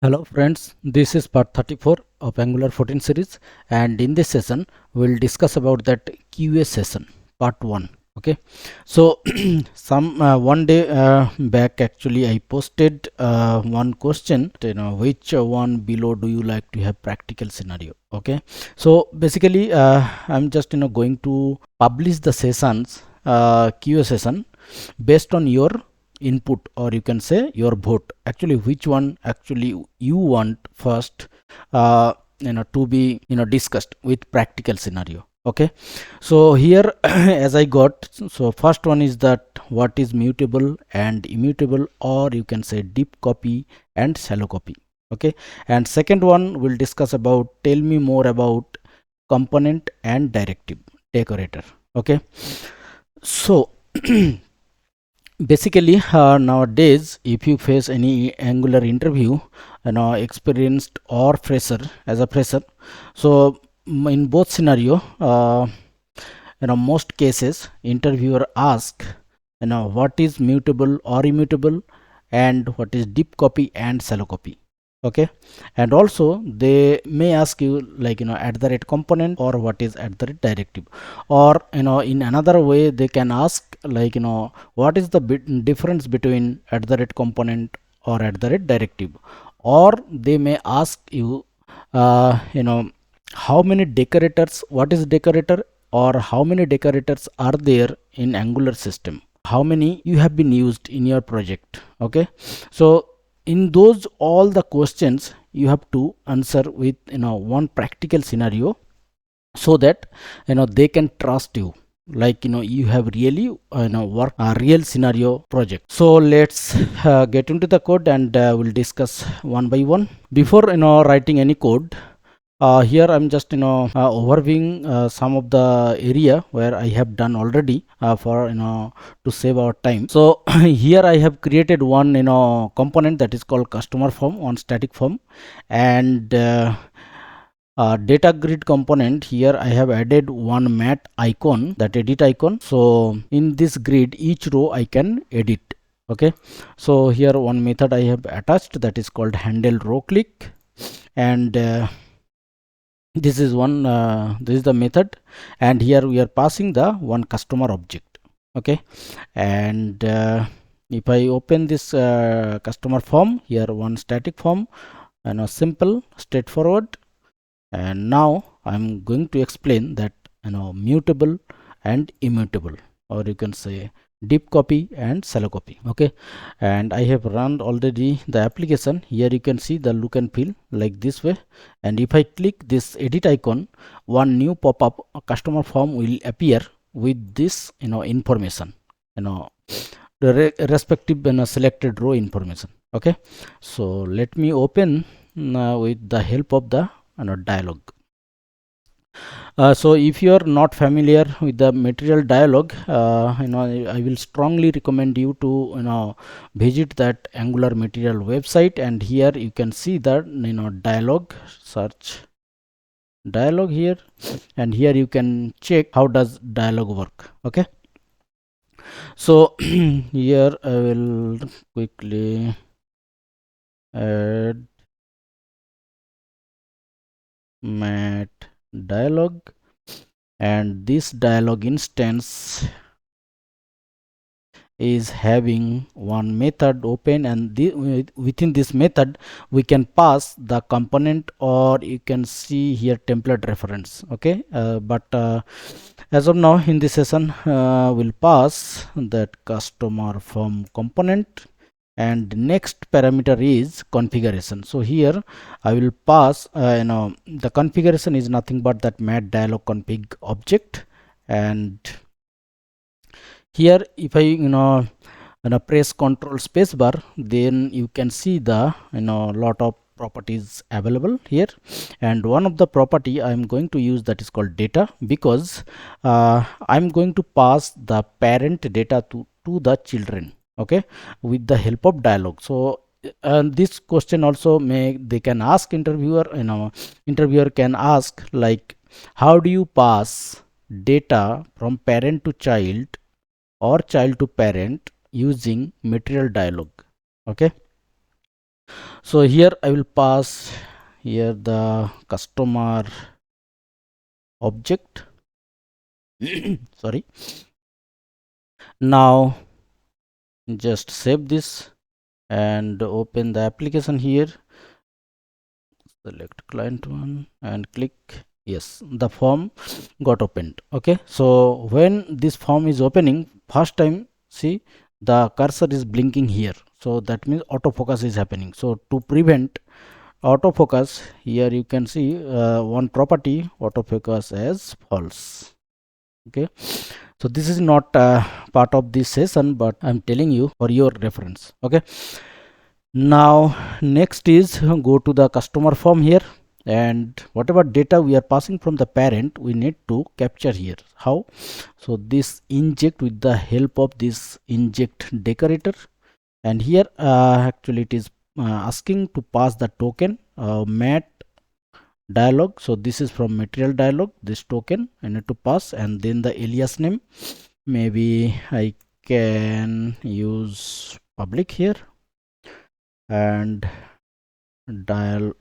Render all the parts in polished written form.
Hello friends, this is part 34 of Angular 14 series, and in this session we'll discuss about that QA session part 1. Okay, so some one day back actually I posted one question, which one below do you like to have practical scenario. Okay, so basically I'm just going to publish the sessions, QA session, based on your input, or you can say your vote, actually which one actually you want first, to be discussed with practical scenario. Okay, so here as I got, so first one is that what is mutable and immutable, or you can say deep copy and shallow copy. Okay, and second one will discuss about tell me more about component and directive decorator. Okay, so basically nowadays if you face any Angular interview, experienced or fresher, as a fresher, so in both scenario, most cases interviewer ask, what is mutable or immutable, and what is deep copy and shallow copy. Okay, and also they may ask you like, at the rate component, or what is at the rate directive, or in another way they can ask like, what is the difference between at the rate component or at the rate directive, or they may ask you, how many decorators, what is decorator, or how many decorators are there in Angular system, how many you have been used in your project. Okay, so in those all the questions you have to answer with one practical scenario, so that they can trust you, like you have really work a real scenario project. So let's get into the code, and we'll discuss one by one. Before writing any code, here I'm just overviewing some of the area where I have done already, for to save our time. So here I have created one component that is called customer form on static form, and data grid component. Here I have added one mat icon, that edit icon. So in this grid each row I can edit. Okay, so here one method I have attached, that is called handle row click, and this is one, this is the method, and here we are passing the one customer object. Okay, and if I open this customer form, here one static form, and a simple straightforward. And now I'm going to explain that mutable and immutable, or you can say deep copy and shallow copy. Okay, and I have run already the application. Here you can see the look and feel like this way, and if I click this edit icon, one new pop-up customer form will appear with this information, the respective selected row information. Okay, so let me open with the help of the dialog. So if you are not familiar with the material dialog, I will strongly recommend you to visit that Angular material website, and here you can see that dialog, search dialog here, and here you can check how does dialog work. Okay, so here I will quickly add mat dialog, and this dialog instance is having one method open, and within this method we can pass the component, or you can see here template reference. Okay, but as of now in this session we'll pass that customer form component, and next parameter is configuration. So here I will pass the configuration is nothing but that mat dialog config object, and here if I press control space bar, then you can see the lot of properties available here, and one of the property I am going to use, that is called data, because I'm going to pass the parent data to the children. Okay, with the help of dialog. So this question also they can ask interviewer, interviewer can ask like, how do you pass data from parent to child or child to parent using material dialog. Okay, So here I will pass here the customer object. Sorry. Now just save this and open the application here. Select client one and click yes, the form got opened. Okay, so when this form is opening first time, see the cursor is blinking here, so that means autofocus is happening. So to prevent autofocus, here you can see one property, autofocus as false. Okay, so this is not part of this session, but I'm telling you for your reference. Okay, now next is go to the customer form here, and whatever data we are passing from the parent we need to capture here. How? So this inject with the help of this inject decorator, and here actually it is asking to pass the token mat dialog. So this is from material dialog, this token I need to pass, and then the alias name, maybe I can use public here, and dialog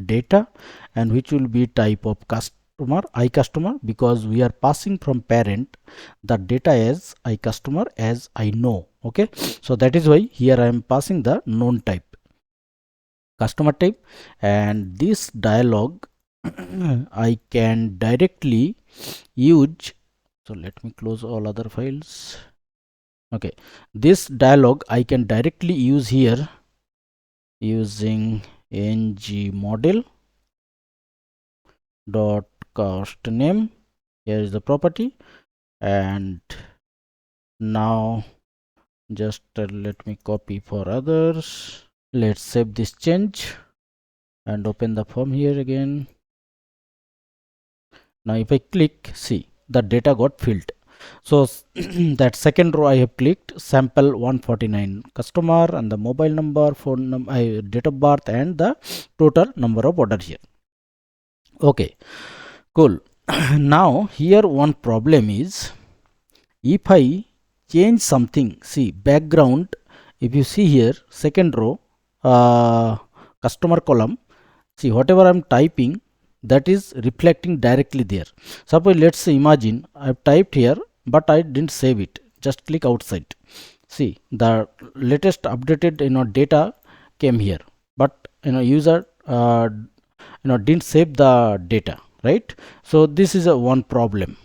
data, and which will be type of customer iCustomer, because we are passing from parent the data as iCustomer as I know. Okay, so that is why here I am passing the known type customer type, and this dialog I can directly use. So let me close all other files. Okay, this dialog I can directly use here using ng model dot cost name. Here is the property, and now just let me copy for others. Let's save this change and open the form here again. Now if I click, see the data got filled. So that second row I have clicked sample 149 customer, and the mobile number, phone number, date of birth, and the total number of order here. Okay, cool. Now here one problem is, if I change something, see background, if you see here second row customer column, see whatever I'm typing that is reflecting directly there. Suppose let's say imagine I've typed here but I didn't save it, just click outside. See the latest updated data came here, but user didn't save the data, right? So this is a one problem.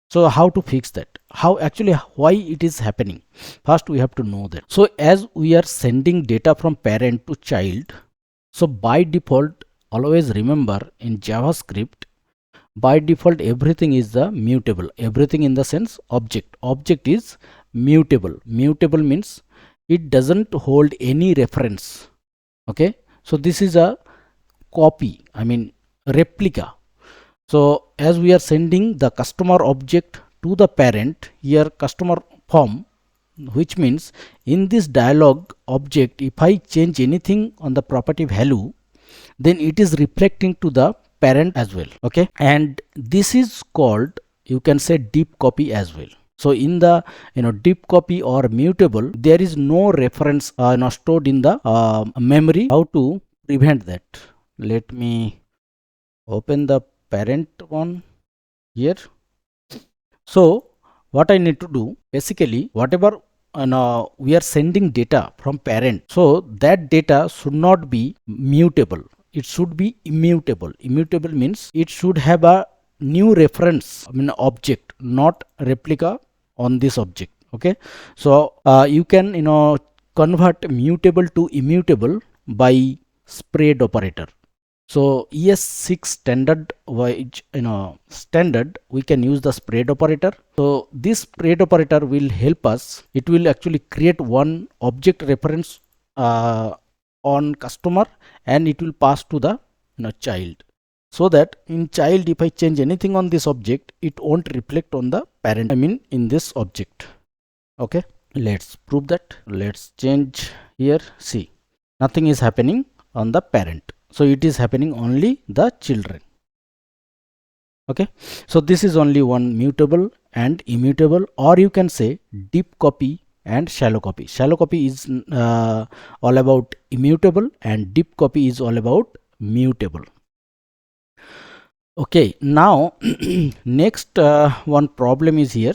So how to fix that? How actually why it is happening? First we have to know that. So as we are sending data from parent to child, so by default always remember in JavaScript, by default everything is the mutable. Everything in the sense object is mutable. Mutable means it doesn't hold any reference. Okay, so this is a copy, I mean replica. So as we are sending the customer object to the parent, here customer form, which means in this dialog object, if I change anything on the property value, then it is reflecting to the parent as well. Okay, and this is called, you can say, deep copy as well. So in the deep copy or mutable, there is no reference stored in the memory. How to prevent that? Let me open the parent one here. So what I need to do, basically whatever we are sending data from parent, so that data should not be mutable, it should be immutable. Immutable means it should have a new reference, I mean object, not replica on this object. Okay, so you can convert mutable to immutable by spread operator. So ES6 standard wise, standard, we can use the spread operator. So this spread operator will help us. It will actually create one object reference on customer, and it will pass to the child. So that in child, if I change anything on this object, it won't reflect on the parent, I mean in this object. Okay, let's prove that. Let's change here. See, nothing is happening on the parent. So it is happening only the children. Okay, so this is only one mutable and immutable, or you can say deep copy and shallow copy. Shallow copy is all about immutable, and deep copy is all about mutable. Okay, now next one problem is here.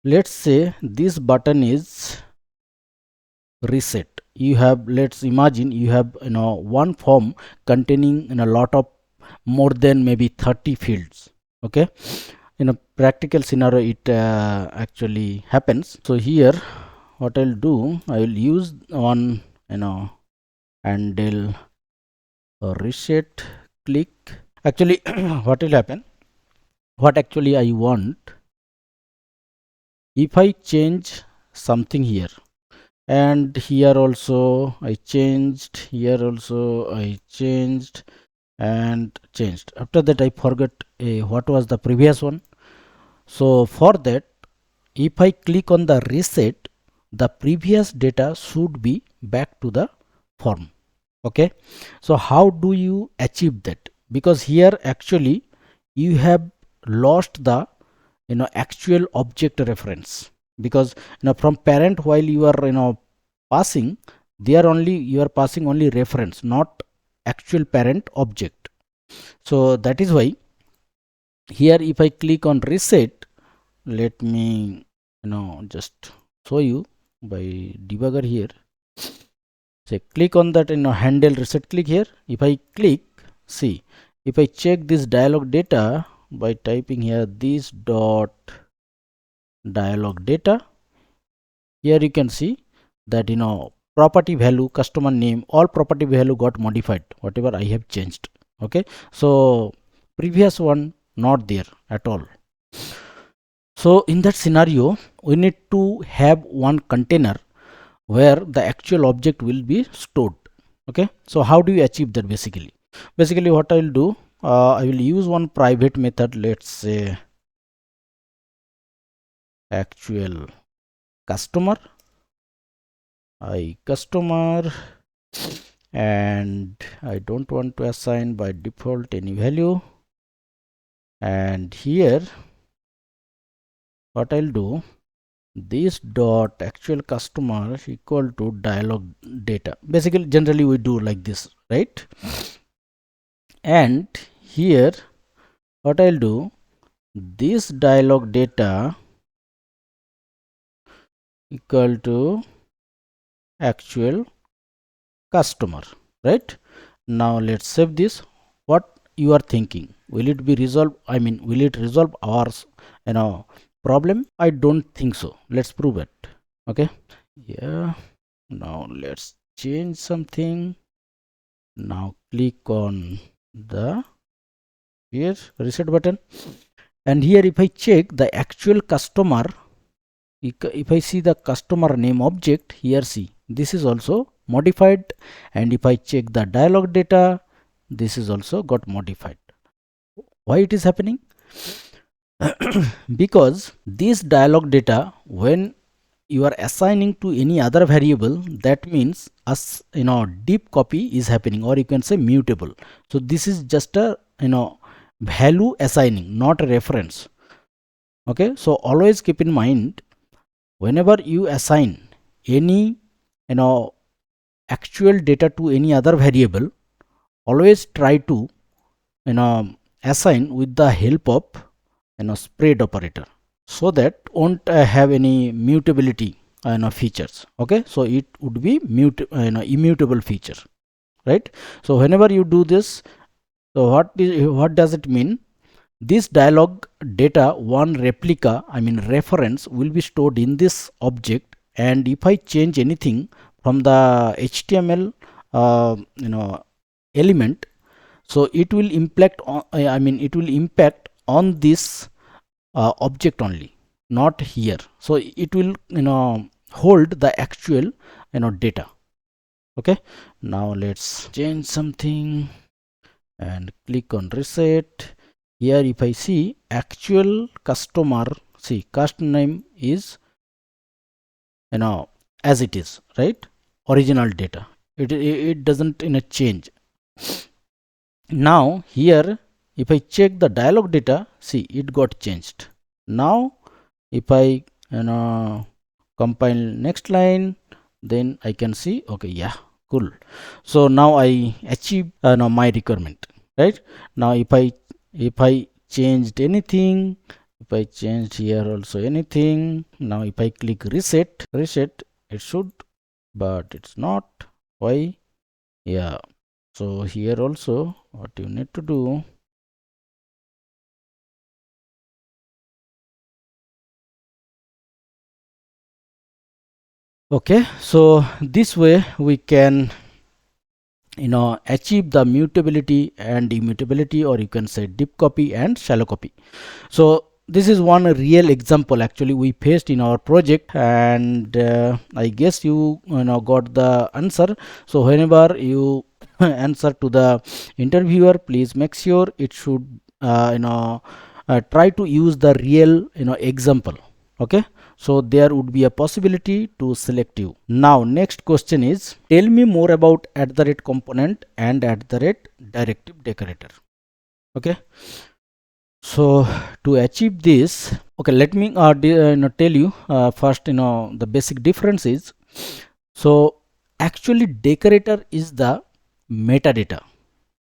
Let's say this button is reset. You have, let's imagine you have one form containing a lot of more than maybe 30 fields. Okay, in a practical scenario it actually happens. So here what I'll do, I will use one handle reset click. Actually what will happen, what actually I want, if I change something here, and here also I changed, here also I changed and changed, after that I forgot what was the previous one. So for that, if I click on the reset, the previous data should be back to the form. Okay, so how do you achieve that? Because here actually you have lost the actual object reference, because from parent, while you are passing, there only you are passing only reference, not actual parent object. So that is why here if I click on reset, let me just show you by debugger here. Say click on that handle reset click here. If I click, see, if I check this dialog data by typing here this dot dialog data, here you can see that property value, customer name, all property value got modified, whatever I have changed. Okay, so previous one not there at all. So in that scenario, we need to have one container where the actual object will be stored. Okay, so how do you achieve that? Basically what I will do, I will use one private method, let's say actual customer, customer, and I don't want to assign by default any value, and here what I'll do, this dot actual customer equal to dialog data. Basically generally we do like this, right? And here what I'll do, this dialog data equal to actual customer, right? Now let's save this. What you are thinking, will it be resolved, I mean will it resolve our problem? I don't think so. Let's prove it. Okay, yeah, now let's change something. Now click on the here reset button, and here if I check the actual customer, if I see the customer name object here, see this is also modified, and if I check the dialog data, this is also got modified. Why it is happening? Because this dialog data, when you are assigning to any other variable, that means as deep copy is happening, or you can say mutable. So this is just a value assigning, not a reference. Okay, so always keep in mind, whenever you assign any actual data to any other variable, always try to assign with the help of spread operator, so that won't have any mutability features. Okay, so it would be immutable feature, right? So whenever you do this, so what does it mean? This dialog data, one replica, I mean reference, will be stored in this object, and if I change anything from the HTML element, so it will impact on, I mean it will impact on this object only, not here. So it will hold the actual data. Okay, now let's change something and click on reset. Here if I see actual customer, see customer name is as it is, right? Original data, it doesn't change. Now here if I check the dialog data, see it got changed. Now if I compile next line, then I can see, okay, yeah, cool. So now I achieve now my requirement, right? Now if I changed anything, if I changed here also anything, now if I click reset, it should, but it's not. Why? Yeah, so here also what you need to do, okay, so this way we can achieve the mutability and immutability, or you can say deep copy and shallow copy. So this is one real example actually we faced in our project, and I guess you got the answer. So whenever you answer to the interviewer, please make sure it should try to use the real example. Okay, so there would be a possibility to select you. Now next question is, tell me more about @component and @directive decorator. Okay, so to achieve this, okay, let me tell you first the basic difference is, so actually decorator is the metadata.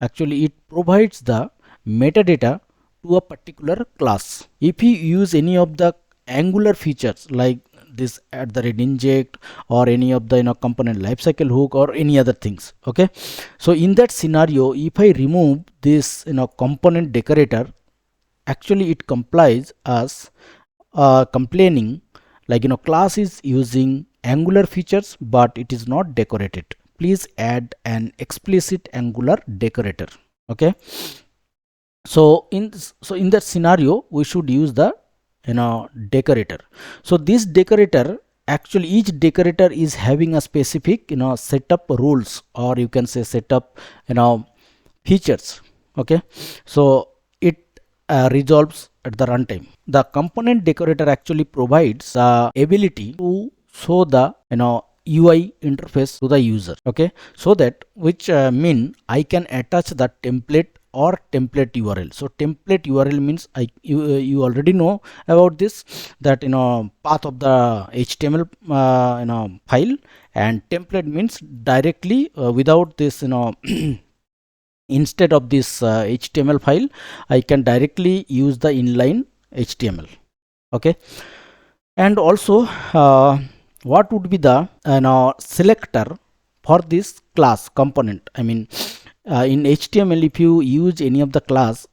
Actually it provides the metadata to a particular class. If you use any of the angular features like this @inject or any of the component lifecycle hook or any other things, okay, so in that scenario if I remove this component decorator, actually it complies as complaining like class is using angular features but it is not decorated. Please add an explicit angular decorator. Okay, so in that scenario we should use the decorator. So this decorator, actually each decorator is having a specific setup rules, or you can say setup features. Okay, so it resolves at the runtime. The component decorator actually provides the ability to show the UI interface to the user. Okay, so that which mean I can attach the template or template URL. So template URL means you already know about this, that path of the HTML file, and template means directly without this instead of this HTML file, I can directly use the inline HTML. Okay, and also what would be the selector for this class component? I mean, in HTML, if you use any of the class,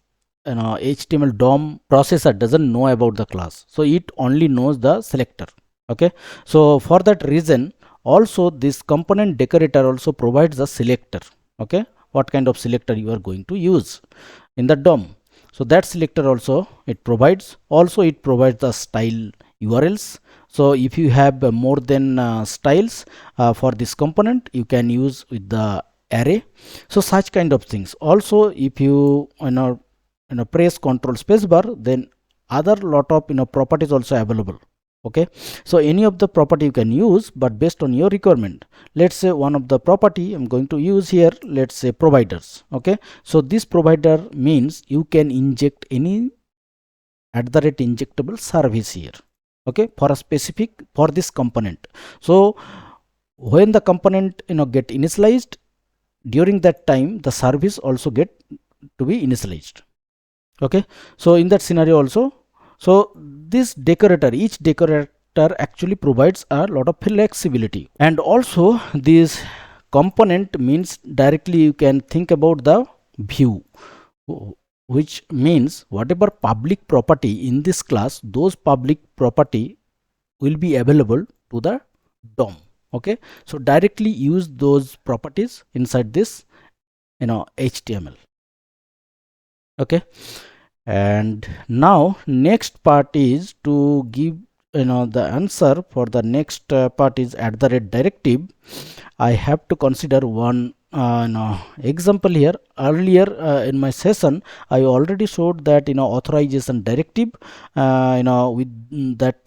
HTML DOM processor doesn't know about the class, so it only knows the selector. Okay, so for that reason, also this component decorator also provides the selector. Okay, what kind of selector you are going to use in the DOM. So that selector also it provides. Also it provides the style URLs. So if you have more than styles for this component, you can use with the array. So such kind of things. Also if you press Ctrl spacebar, then other lot of properties also available. Okay, so any of the property you can use, but based on your requirement. Let's say one of the property I'm going to use here, let's say providers. Okay, so this provider means you can inject any @injectable service here. Okay, for a specific for this component. So when the component get initialized, during that time the service also get to be initialized. Okay, so in that scenario also, so this decorator, each decorator actually provides a lot of flexibility. And also this component means directly you can think about the view, which means whatever public property in this class, those public property will be available to the DOM. Okay, so directly use those properties inside this HTML. Okay, and now next part is to give the answer for the next part is @directive. I have to consider one example here. Earlier in my session I already showed that authorization directive, with that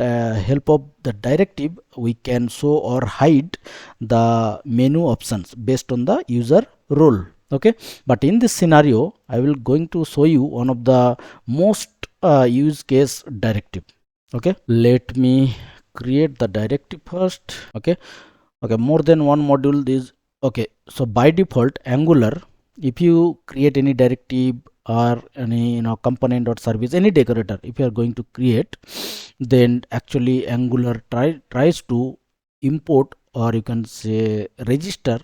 help of the directive we can show or hide the menu options based on the user role. Okay, but in this scenario I will going to show you one of the most use case directive. Okay, let me create the directive first. Okay, more than one module is okay. So by default Angular, if you create any directive or any component or service, any decorator, if you are going to create, then actually Angular tries to import, or you can say register,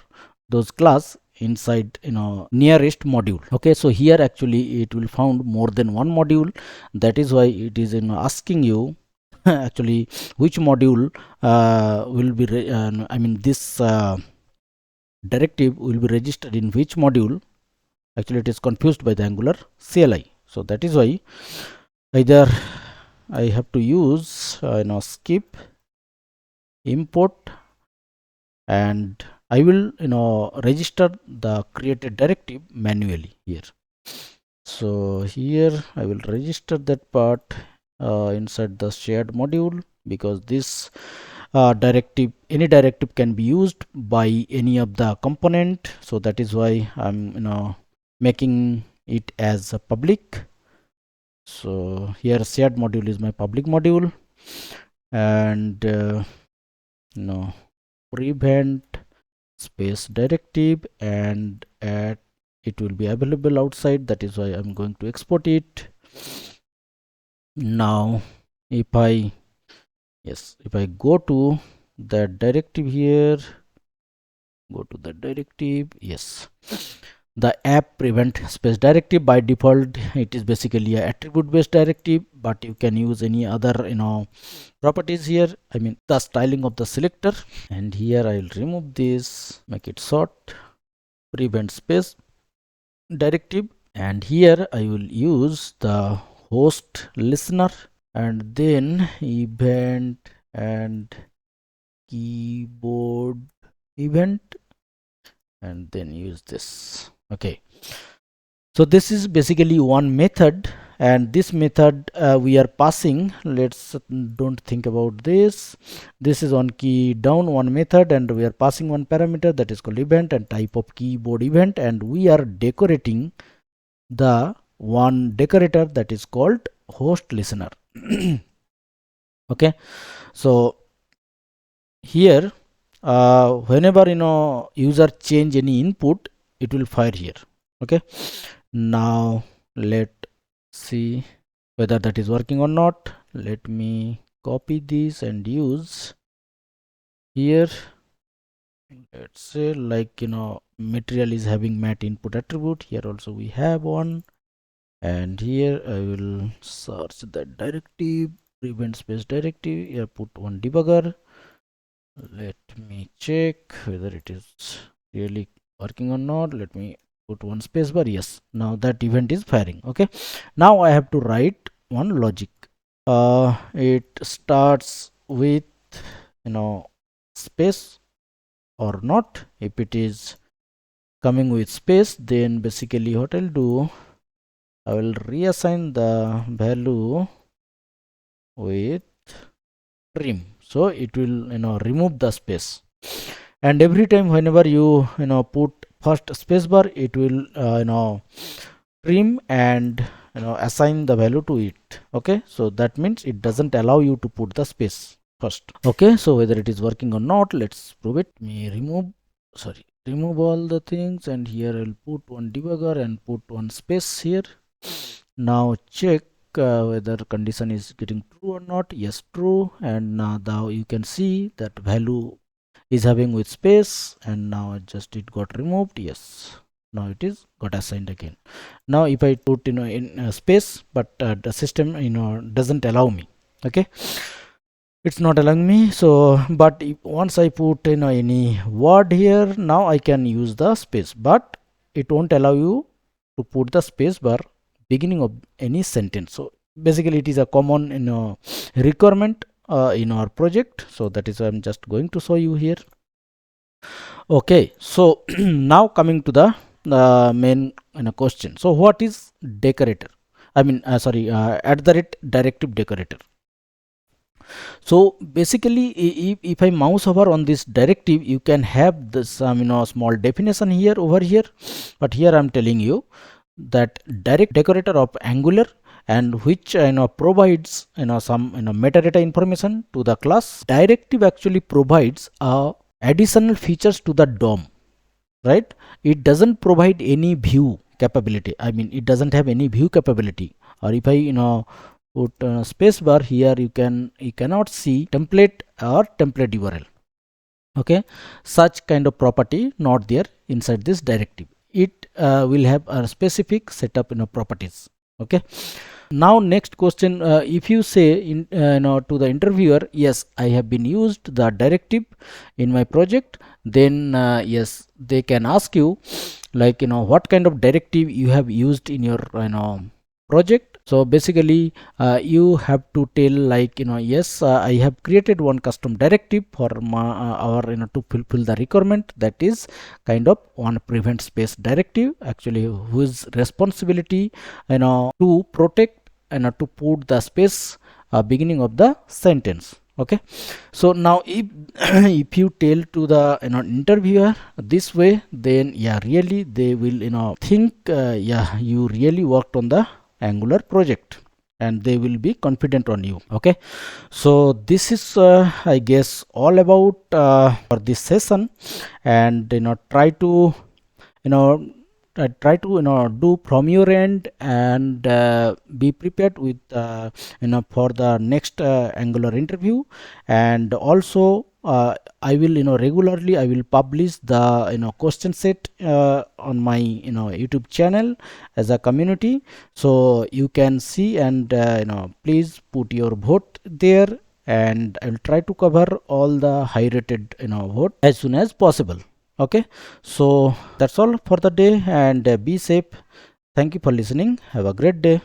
those class inside nearest module. Okay, so here actually it will found more than one module. That is why it is asking you actually which module will be I mean this directive will be registered in which module. Actually it is confused by the Angular CLI, so that is why either I have to use skip import, and I will register the created directive manually here. So here I will register that part inside the shared module, because this any directive can be used by any of the component. So that is why I'm making it as a public. So here shared module is my public module, and prevent space directive, and at it will be available outside. That is why I'm going to export it. Now if I go to the directive here, go to the directive, yes, the app prevent space directive, by default it is basically a attribute based directive, but you can use any other properties here. I mean the styling of the selector, and here I'll remove this, make it short, prevent space directive, and here I will use the host listener, and then event and keyboard event, and then use this. Okay, so this is basically one method, and this method we are passing, let's don't think about this. This is one key down one method, and we are passing one parameter that is called event and type of keyboard event, and we are decorating the one decorator that is called host listener. Okay, so here whenever user change any input, it will fire here. Okay, now let's see whether that is working or not. Let me copy this and use here. Let's say like material is having mat input attribute, here also we have one, and here I will search the directive, prevent space directive, here put one debugger. Let me check whether it is really working or not. Let me put one spacebar. Yes, now that event is firing. Okay, now I have to write one logic. It starts with space or not. If it is coming with space, then basically what I'll do, I will reassign the value with trim, so it will remove the space, and every time whenever you put first spacebar, it will trim and assign the value to it. Okay, so that means it doesn't allow you to put the space first. Okay, so whether it is working or not, let's prove it. Me remove all the things, and here I'll put one debugger and put one space here. Now check whether condition is getting true or not. Yes, true, and now you can see that value is having with space, and now just it got removed. Yes, now it is got assigned again. Now if I put in space, but the system doesn't allow me. Okay, it's not allowing me. So but once I put any word here, now I can use the space, but it won't allow you to put the space bar beginning of any sentence. So basically it is a common requirement in our project, so that is I'm just going to show you here. Okay, so now coming to the main question. So what is decorator? I mean sorry, directive decorator. So basically if I mouse over on this directive, you can have this small definition here over here, but here I'm telling you that direct decorator of Angular and which provides some metadata information to the class. Directive actually provides additional features to the DOM, right? It doesn't provide any view capability. I mean, it doesn't have any view capability. Or if I put space bar here, you cannot see template or template URL. Okay, such kind of property not there inside this directive. It will have a specific setup properties. Okay, now next question, if you say in to the interviewer, yes, I have been used the directive in my project, then yes, they can ask you like what kind of directive you have used in your project. So basically you have to tell like yes, I have created one custom directive for my our to fulfill the requirement, that is kind of one prevent space directive, actually whose responsibility to protect and to put the space beginning of the sentence. Okay, so now if if you tell to the interviewer this way, then yeah, really they will think yeah, you really worked on the Angular project, and they will be confident on you. Okay, so this is I guess all about for this session. And try to you know try to do from your end, and be prepared with for the next Angular interview. And also I will regularly I will publish the question set on my YouTube channel as a community, so you can see. And please put your vote there, and I will try to cover all the high rated vote as soon as possible. Okay, so that's all for the day, and be safe. Thank you for listening. Have a great day.